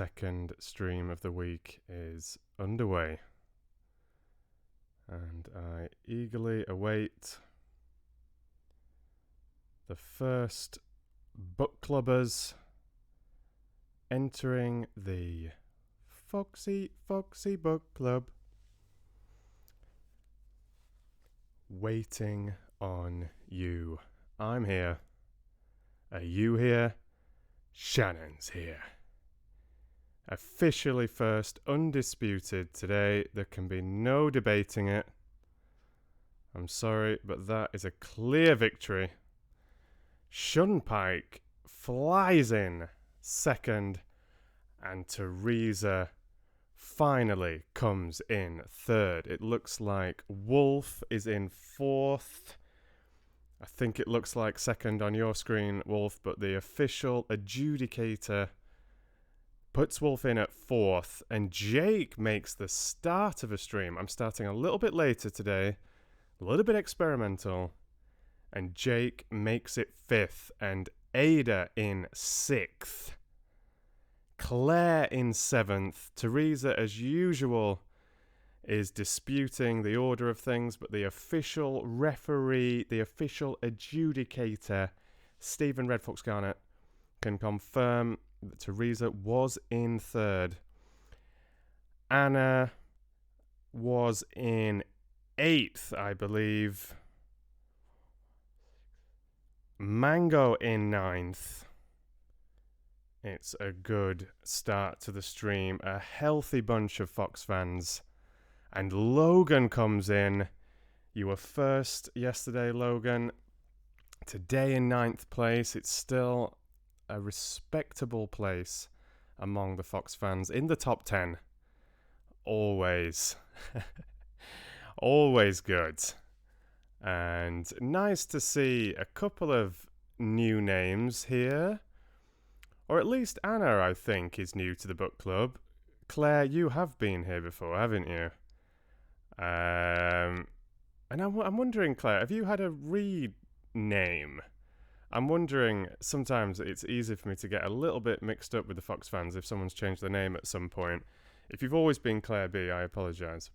Second stream of the week is underway, and I eagerly await the first book clubbers entering the Foxy Book Club. Waiting on you. I'm here. Are you here? Shannon's here. Officially first, undisputed today. There can be no debating it. I'm sorry, but that is a clear victory. Shunpike flies in second, and Teresa finally comes in third. It looks like Wolf is in fourth. I think it looks like second on your screen, Wolf, but the official adjudicator puts Wolf in at fourth, and Jake makes the start of a stream. I'm starting a little bit later today, a little bit experimental, and Jake makes it fifth, and Ada in sixth. Claire in seventh. Teresa, as usual, is disputing the order of things, but the official referee, the official adjudicator, Stephen Red Fox Garnett, can confirm that Teresa was in third. Anna was in eighth, I believe. Mango in ninth. It's a good start to the stream. A healthy bunch of Fox fans. And Logan comes in. You were first yesterday, Logan. Today in ninth place. It's still a respectable place among the Fox fans in the top 10. Always. Always good. And nice to see a couple of new names here. Or at least Anna, I think, is new to the book club. Claire, you have been here before, haven't you? And I'm wondering, Claire, have you had a rename? I'm wondering, sometimes it's easy for me to get a little bit mixed up with the Fox fans if someone's changed their name at some point. If you've always been Claire B, I apologise.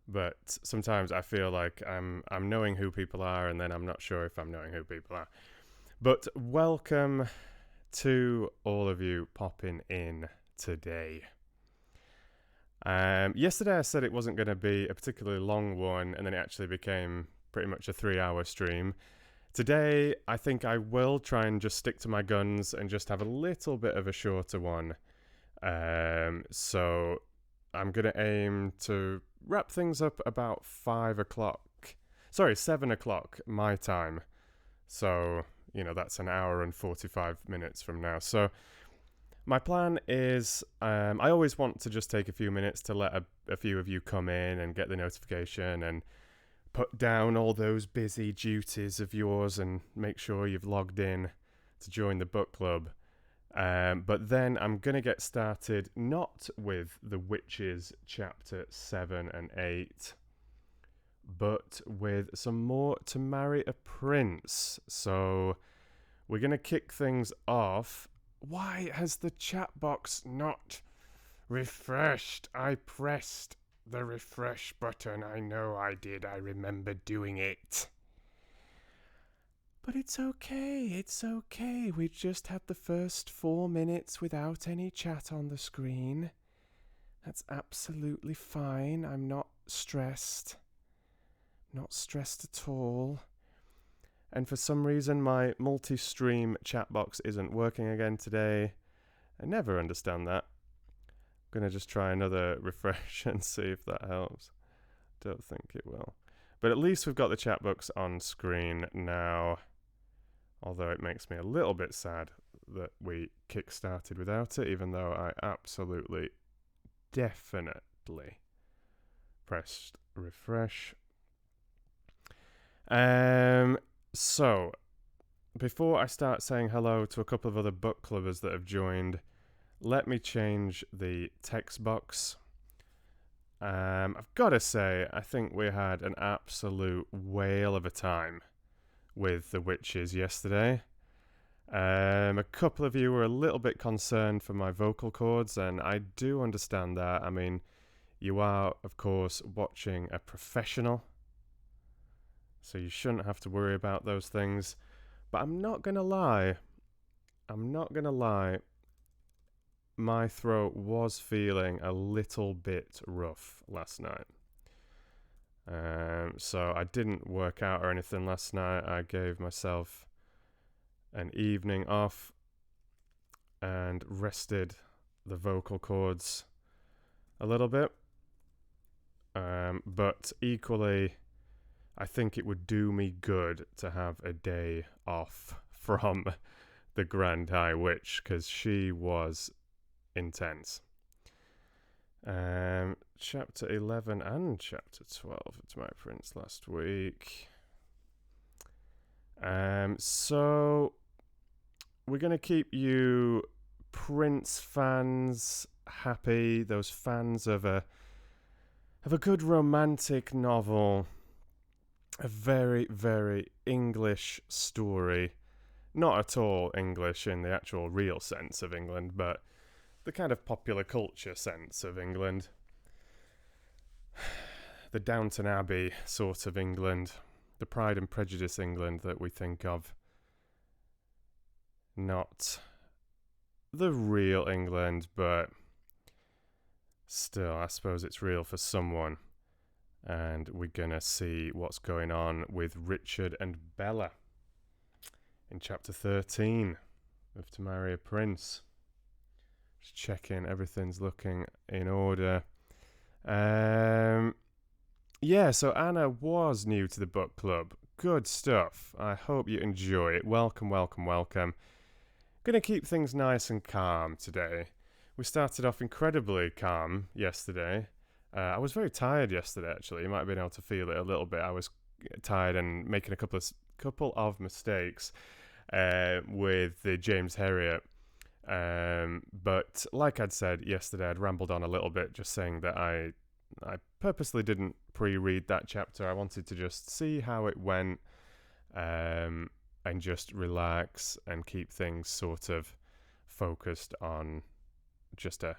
But sometimes I feel like I'm knowing who people are, and then I'm not sure if I'm knowing who people are. But welcome to all of you popping in today. Yesterday I said it wasn't going to be a particularly long one, and then it actually became pretty much a 3-hour stream. Today, I think I will try and just stick to my guns and just have a little bit of a shorter one. So I'm going to aim to wrap things up about 7 o'clock my time. So, that's an hour and 45 minutes from now. So my plan is, I always want to just take a few minutes to let a few of you come in and get the notification and put down all those busy duties of yours and make sure you've logged in to join the book club. But then I'm going to get started not with The Witches chapter 7 and 8, but with some more To Marry a Prince. So we're going to kick things off. Why has the chat box not refreshed? I pressed the refresh button. I know I did. I remember doing it. But it's okay. We just had the first 4 minutes without any chat on the screen. That's absolutely fine. I'm not stressed. Not stressed at all. And for some reason, my multi-stream chat box isn't working again today. I never understand that. I'm going to just try another refresh and see if that helps. Don't think it will. But at least we've got the chat box on screen now. Although it makes me a little bit sad that we kick-started without it, even though I absolutely, definitely pressed refresh. So, before I start saying hello to a couple of other book clubbers that have joined, let me change the text box. I've got to say, I think we had an absolute whale of a time with The Witches yesterday. A couple of you were a little bit concerned for my vocal cords, and I do understand that. I mean, you are, of course, watching a professional, so you shouldn't have to worry about those things. But I'm not going to lie. My throat was feeling a little bit rough last night. So I didn't work out or anything last night. I gave myself an evening off and rested the vocal cords a little bit. But equally, I think it would do me good to have a day off from the Grand High Witch, because she was intense. Chapter 11 and chapter 12 of To Marry a Prince last week. So we're going to keep you Prince fans happy, those fans of a good romantic novel, a very, very English story. Not at all English in the actual real sense of England, but the kind of popular culture sense of England. The Downton Abbey sort of England. The Pride and Prejudice England that we think of. Not the real England, but still, I suppose it's real for someone. And we're gonna see what's going on with Richard and Bella in chapter 13 of To Marry a Prince. Just checking everything's looking in order. So Anna was new to the book club. Good stuff. I hope you enjoy it. Welcome. Gonna keep things nice and calm today. We started off incredibly calm yesterday. I was very tired yesterday, actually. You might have been able to feel it a little bit. I was tired and making a couple of mistakes with the James Herriot. But like I'd said yesterday, I'd rambled on a little bit, just saying that I purposely didn't pre-read that chapter. I wanted to just see how it went, and just relax and keep things sort of focused on just a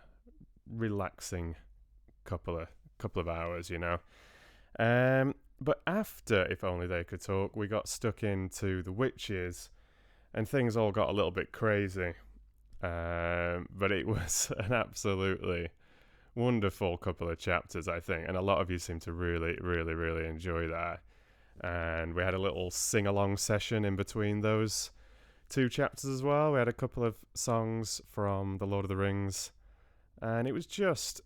relaxing couple of hours, you know. But after If Only They Could Talk, we got stuck into the witches, and things all got a little bit crazy. But it was an absolutely wonderful couple of chapters, I think, and a lot of you seem to really, really, really enjoy that. And we had a little sing-along session in between those two chapters as well. We had a couple of songs from The Lord of the Rings, and it was just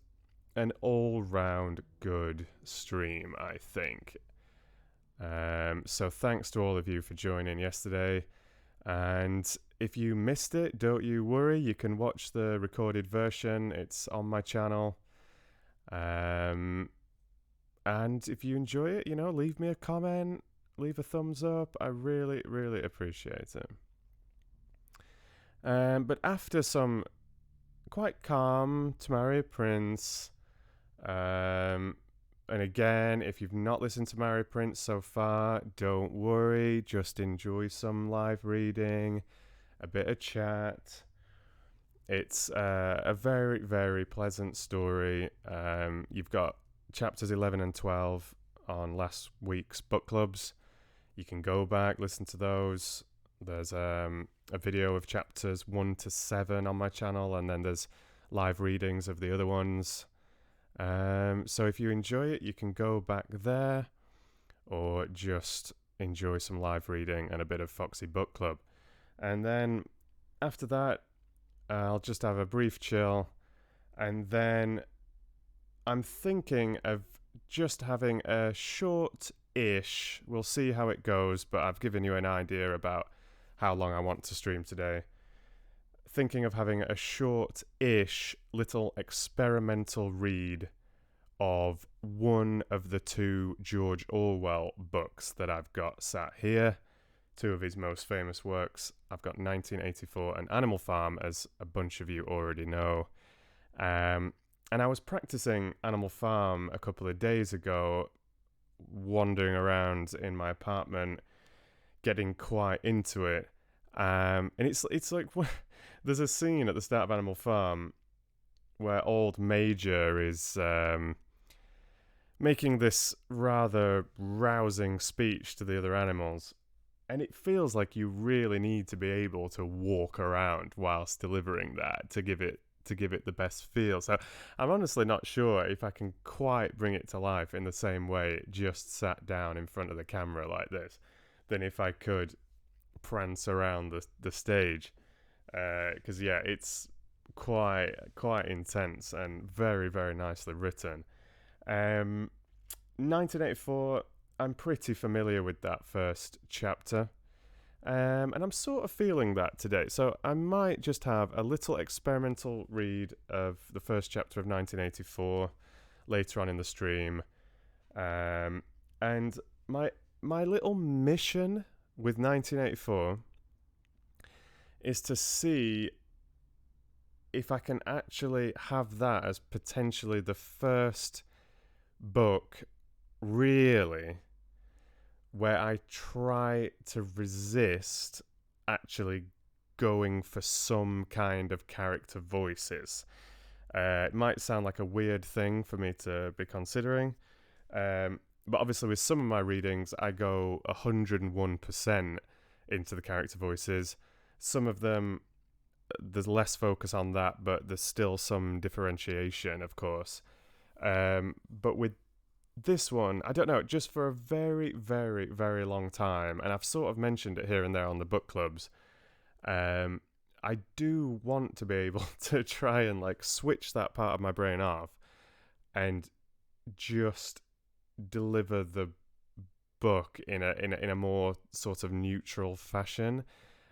an all-round good stream, I think. So thanks to all of you for joining yesterday. And if you missed it, don't you worry. You can watch the recorded version. It's on my channel. And if you enjoy it, leave me a comment, leave a thumbs up. I really, really appreciate it. But after some quite calm To Marry a Prince, and again, if you've not listened to Marry a Prince so far, don't worry. Just enjoy some live reading, a bit of chat. It's a very, very pleasant story. You've got chapters 11 and 12 on last week's book clubs. You can go back, listen to those. There's a video of chapters 1 to 7 on my channel, and then there's live readings of the other ones. So if you enjoy it, you can go back there, or just enjoy some live reading and a bit of Foxy Book Club. And then after that, I'll just have a brief chill, and then I'm thinking of just having a short-ish, we'll see how it goes, but I've given you an idea about how long I want to stream today. Thinking of having a short-ish little experimental read of one of the two George Orwell books that I've got sat here. Two of his most famous works. I've got 1984 and Animal Farm, as a bunch of you already know. And I was practicing Animal Farm a couple of days ago, wandering around in my apartment, getting quite into it. And it's like there's a scene at the start of Animal Farm where old Major is making this rather rousing speech to the other animals. And it feels like you really need to be able to walk around whilst delivering that to give it the best feel. So I'm honestly not sure if I can quite bring it to life in the same way it just sat down in front of the camera like this, than if I could prance around the stage. Because yeah, it's quite intense and very very nicely written. 1984. I'm pretty familiar with that first chapter. And I'm sort of feeling that today. So I might just have a little experimental read of the first chapter of 1984 later on in the stream. And my little mission with 1984 is to see if I can actually have that as potentially the first book, really, where I try to resist actually going for some kind of character voices. It might sound like a weird thing for me to be considering, but obviously with some of my readings, I go 101% into the character voices. Some of them, there's less focus on that, but there's still some differentiation, of course. But with this one, I don't know, just for a very, very, very long time, and I've sort of mentioned it here and there on the book clubs, I do want to be able to try and like switch that part of my brain off and just deliver the book in a more sort of neutral fashion.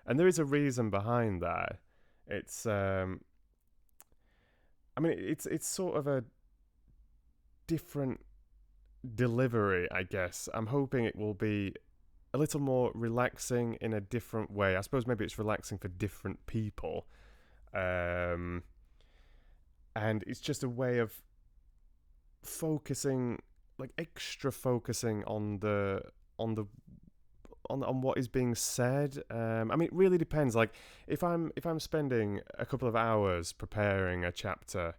And there is a reason behind that. It's I mean it's sort of a different delivery, I guess. I'm hoping it will be a little more relaxing in a different way. I suppose maybe it's relaxing for different people. And it's just a way of focusing, like extra focusing on on what is being said. I mean, it really depends. Like if I'm spending a couple of hours preparing a chapter,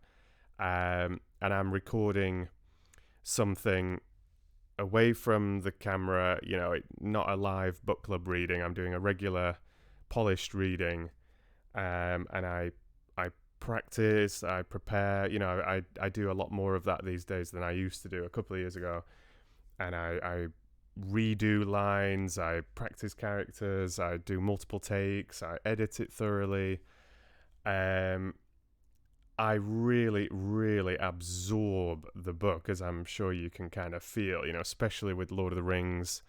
and I'm recording something away from the camera, not a live book club reading. I'm doing a regular polished reading, and I practice, I prepare. I do a lot more of that these days than I used to do a couple of years ago, and I redo lines, I practice characters, I do multiple takes, I edit it thoroughly. I really, really absorb the book, as I'm sure you can kind of feel, especially with Lord of the Rings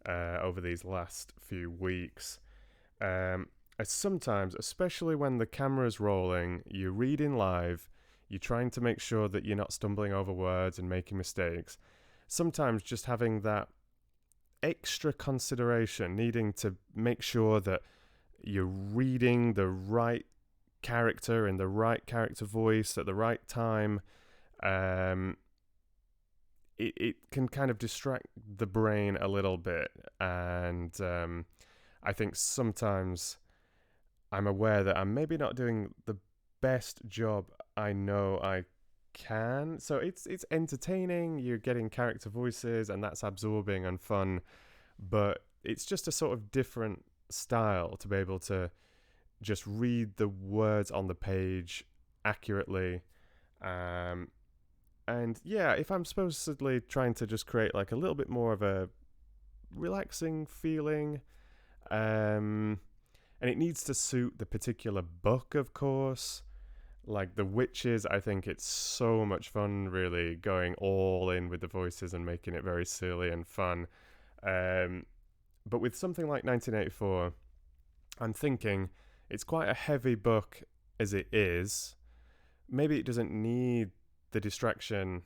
over these last few weeks. Sometimes, especially when the camera's rolling, you're reading live, you're trying to make sure that you're not stumbling over words and making mistakes. Sometimes just having that extra consideration, needing to make sure that you're reading the right character in the right character voice at the right time, it can kind of distract the brain a little bit. And I think sometimes I'm aware that I'm maybe not doing the best job I know I can. So it's entertaining, you're getting character voices, and that's absorbing and fun, but it's just a sort of different style to be able to just read the words on the page accurately. And yeah, if I'm supposedly trying to just create like a little bit more of a relaxing feeling, and it needs to suit the particular book, of course. Like The Witches, I think it's so much fun, really, going all in with the voices and making it very silly and fun. But with something like 1984, I'm thinking it's quite a heavy book as it is. Maybe it doesn't need the distraction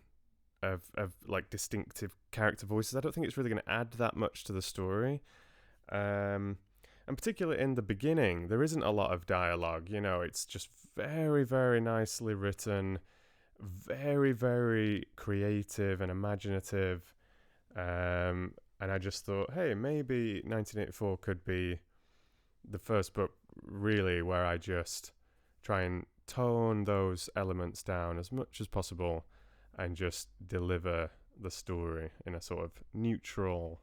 of like distinctive character voices. I don't think it's really going to add that much to the story. And particularly in the beginning, there isn't a lot of dialogue. It's just very, very nicely written, very, very creative and imaginative. And I just thought, hey, maybe 1984 could be the first book really where I just try and tone those elements down as much as possible and just deliver the story in a sort of neutral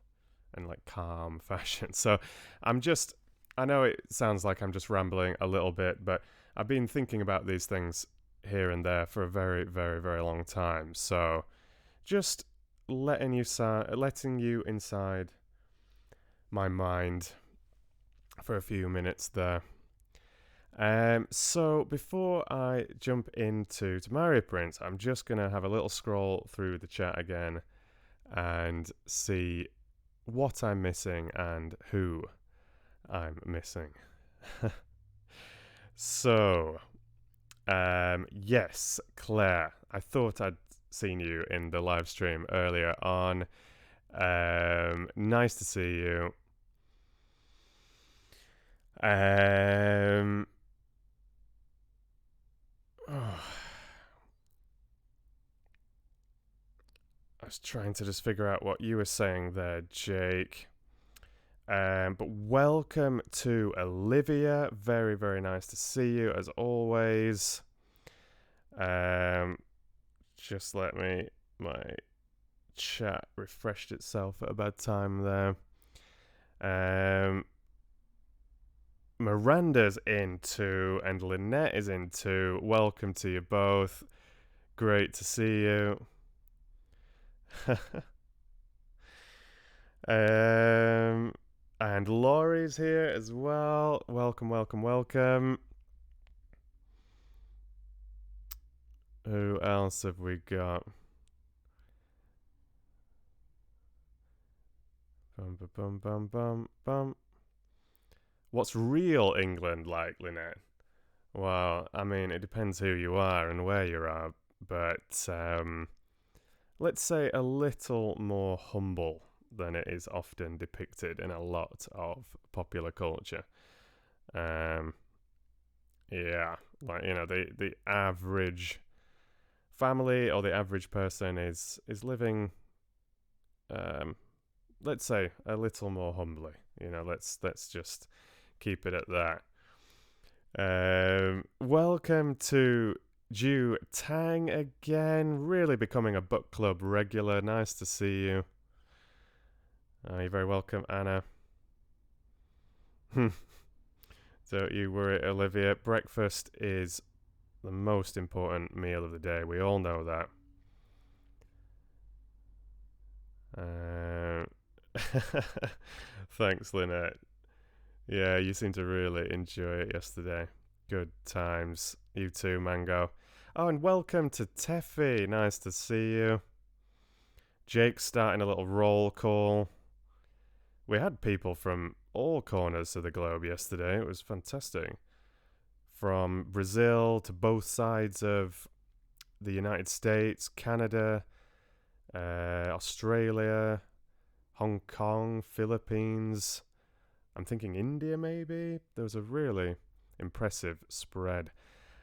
and like calm fashion. So I know it sounds like I'm just rambling a little bit, but I've been thinking about these things here and there for a very, very, very long time. So just letting you inside my mind for a few minutes there. So before I jump into Mario Prince, I'm just gonna have a little scroll through the chat again and see what I'm missing and who I'm missing. So, yes, Claire, I thought I'd seen you in the live stream earlier on. Nice to see you. Oh, I was trying to just figure out what you were saying there, Jake. But welcome to Olivia. Very, very nice to see you as always. Just let me, my chat refreshed itself at a bad time there. Miranda's in too, and Lynette is in too. Welcome to you both. Great to see you. And Laurie's here as well. Welcome, welcome, welcome. Who else have we got? Bum, bum, bum, bum, bum, bum. What's real England like, Lynette? Well, I mean, it depends who you are and where you are, but let's say a little more humble than it is often depicted in a lot of popular culture. Yeah, like the average family or the average person is living, let's say a little more humbly. Let's just keep it at that. Welcome to Ju Tang again. Really becoming a book club regular. Nice to see you. You're very welcome, Anna. Don't you worry, Olivia. Breakfast is the most important meal of the day. We all know that. Thanks, Lynette. Yeah, you seem to really enjoy it yesterday. Good times. You too, Mango. Oh, and welcome to Teffy. Nice to see you. Jake's starting a little roll call. We had people from all corners of the globe yesterday. It was fantastic. From Brazil to both sides of the United States, Canada, Australia, Hong Kong, Philippines. I'm thinking India, maybe? There was a really impressive spread.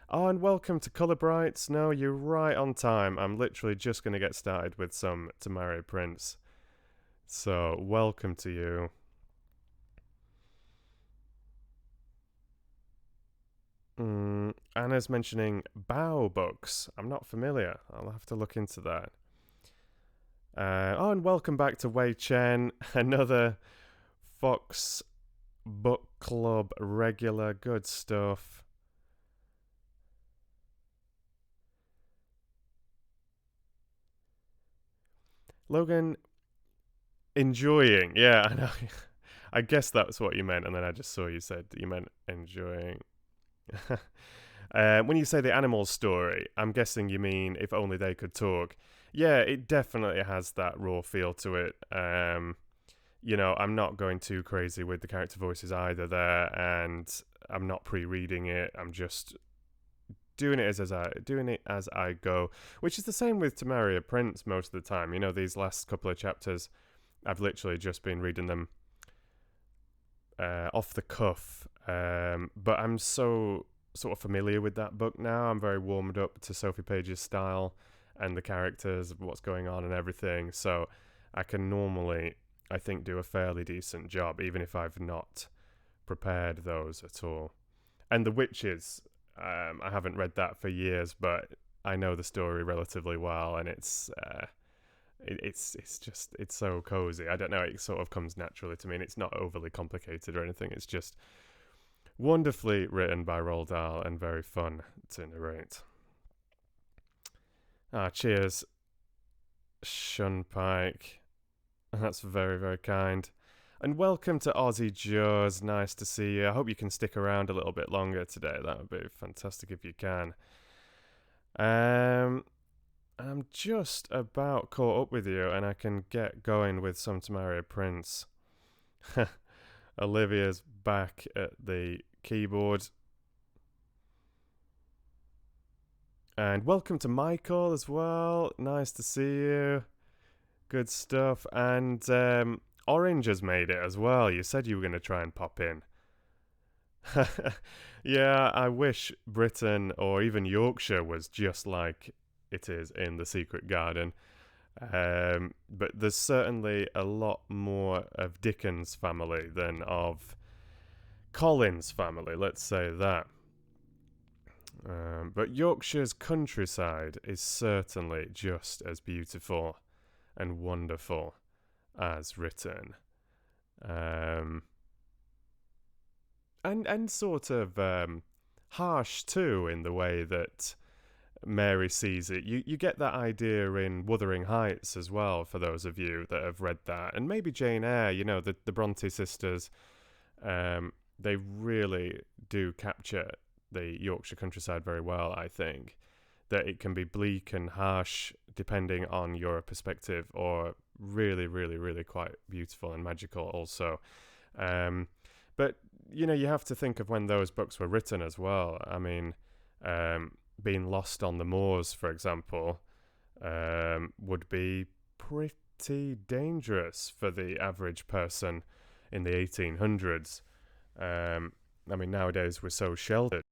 Oh, and welcome to Colour Brights. No, you're right on time. I'm literally just going to get started with some Mario Prince. So, welcome to you. Anna's mentioning Bow Books. I'm not familiar. I'll have to look into that. And welcome back to Wei Chen, another Fox Book Club regular. Good stuff. Logan, enjoying. Yeah, I know. I guess that's what you meant, and then I just saw you said that you meant enjoying. When you say the animal story, I'm guessing you mean If Only They Could Talk. Yeah, it definitely has that raw feel to it. I'm not going too crazy with the character voices either there, and I'm not pre-reading it. I'm just doing it as I go, which is the same with Mario Prince most of the time. These last couple of chapters, I've literally just been reading them off the cuff. But I'm so sort of familiar with that book now. I'm very warmed up to Sophie Page's style and the characters, what's going on and everything. So I can normally, I think, do a fairly decent job, even if I've not prepared those at all. And The Witches, I haven't read that for years, but I know the story relatively well, and it's so cozy. I don't know, it sort of comes naturally to me, and it's not overly complicated or anything. It's just wonderfully written by Roald Dahl and very fun to narrate. Cheers, Shunpike. That's very, very kind. And welcome to Aussie Jaws. Nice to see you. I hope you can stick around a little bit longer today. That would be fantastic if you can. I'm just about caught up with you, and I can get going with some Tamaria Prince. Olivia's back at the keyboard. And welcome to Michael as well. Nice to see you. Good stuff. And Orange has made it as well. You said you were going to try and pop in. Yeah, I wish Britain or even Yorkshire was just like it is in The Secret Garden. But there's certainly a lot more of Dickens' family than of Collins' family, let's say that. But Yorkshire's countryside is certainly just as beautiful and wonderful as written. And sort of harsh too in the way that Mary sees it. You get that idea in Wuthering Heights as well, for those of you that have read that. And maybe Jane Eyre, the Bronte sisters, they really do capture the Yorkshire countryside very well, I think. That it can be bleak and harsh depending on your perspective, or really, really, really quite beautiful and magical also. But, you have to think of when those books were written as well. I mean, being lost on the moors, for example, would be pretty dangerous for the average person in the 1800s. I mean, nowadays we're so sheltered,